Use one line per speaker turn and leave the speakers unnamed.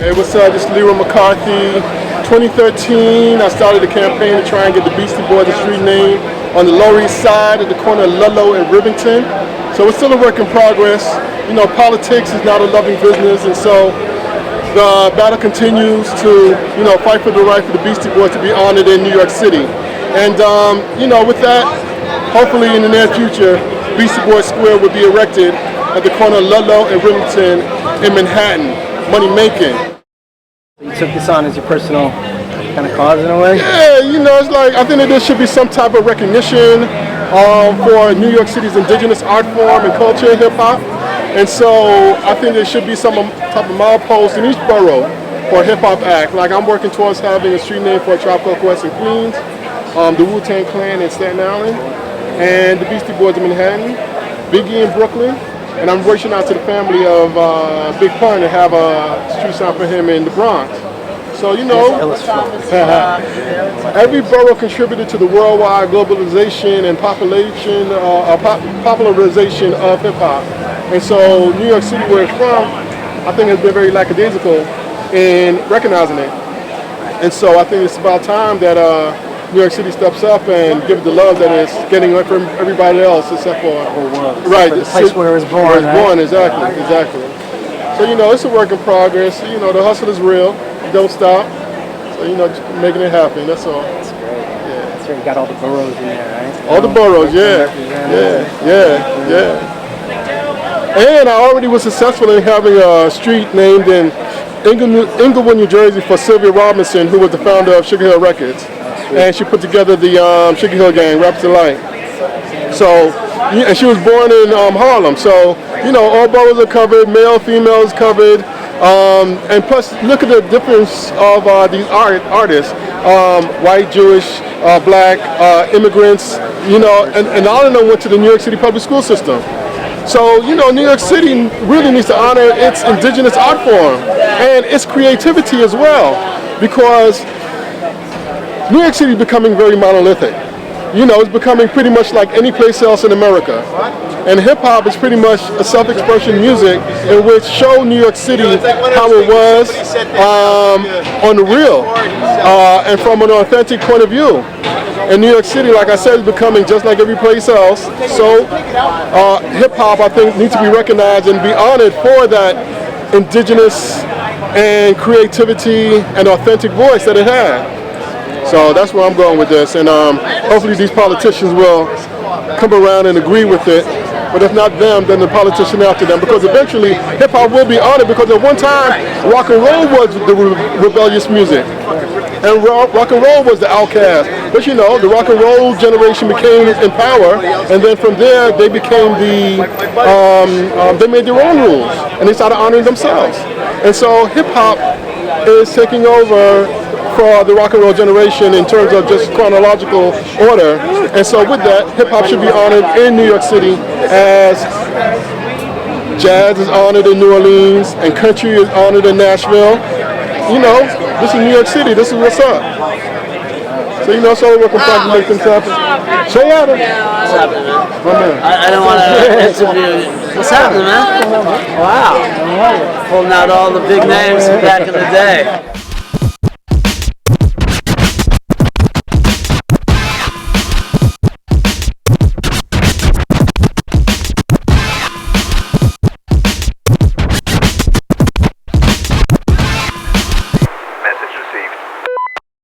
Hey, what's up? This is Leroy McCarthy. 2013, I started a campaign to try and get the Beastie Boys a street name on the Lower East Side at the corner of Ludlow and Rivington. So it's still a work in progress. You know, politics is not a loving business, and so the battle continues to, fight for the right for the Beastie Boys to be honored in New York City. And, with that, hopefully in the near future, Beastie Boys Square will be erected at the corner of Ludlow and Rivington in Manhattan. Money making.
You took this on as your personal kind of cause in a way?
Yeah, it's like, I think that there should be some type of recognition for New York City's indigenous art form and culture, hip-hop. And so I think there should be some type of milepost in each borough for a hip-hop act. Like I'm working towards having a street name for a Tribe Called Quest in Queens, the Wu-Tang Clan in Staten Island, and the Beastie Boys in Manhattan, Biggie in Brooklyn. And I'm reaching out to the family of Big Pun to have a street sign for him in the Bronx. So, every borough contributed to the worldwide globalization and popularization of hip-hop. And so New York City, where it's from, I think has been very lackadaisical in recognizing it. And so I think it's about time that New York City steps up and give it the love that it's getting from everybody else except for
right, the place where it was born.
Where it was born, exactly. So it's a work in progress. The hustle is real. You don't stop. So just making it happen. That's all.
That's great. Yeah, that's right. You got all the boroughs in there, right?
All the boroughs, yeah. And I already was successful in having a street named in Englewood, New Jersey, for Sylvia Robinson, who was the founder of Sugar Hill Records. And she put together the Sugar Hill Gang, Raps Alike. So, and she was born in Harlem. So, all boroughs are covered, male, female is covered. And plus, look at the difference of these artists, white, Jewish, black, immigrants, and all of them went to the New York City public school system. So, New York City really needs to honor its indigenous art form and its creativity as well, because New York City is becoming very monolithic. It's becoming pretty much like any place else in America. And hip-hop is pretty much a self-expression music in which show New York City how it was on the real and from an authentic point of view. And New York City, like I said, is becoming just like every place else. So hip-hop, I think, needs to be recognized and be honored for that indigenous and creativity and authentic voice that it had. So that's where I'm going with this, and hopefully these politicians will come around and agree with it. But if not them, then the politician after them, because eventually hip-hop will be honored, because at one time rock and roll was the rebellious music, and rock and roll was the outcast. But the rock and roll generation became in power, and then from there they became they made their own rules, and they started honoring themselves. And so hip-hop is taking over for the rock and roll generation in terms of just chronological order. And so with that, hip-hop should be honored in New York City as jazz is honored in New Orleans and country is honored in Nashville. This is New York City. This is what's up. So, so we're working hard to make things happen. Say Adam.
What's happening, man? I don't want to interview you. What's happening, man? Wow. Pulling out all the big names from back in the day.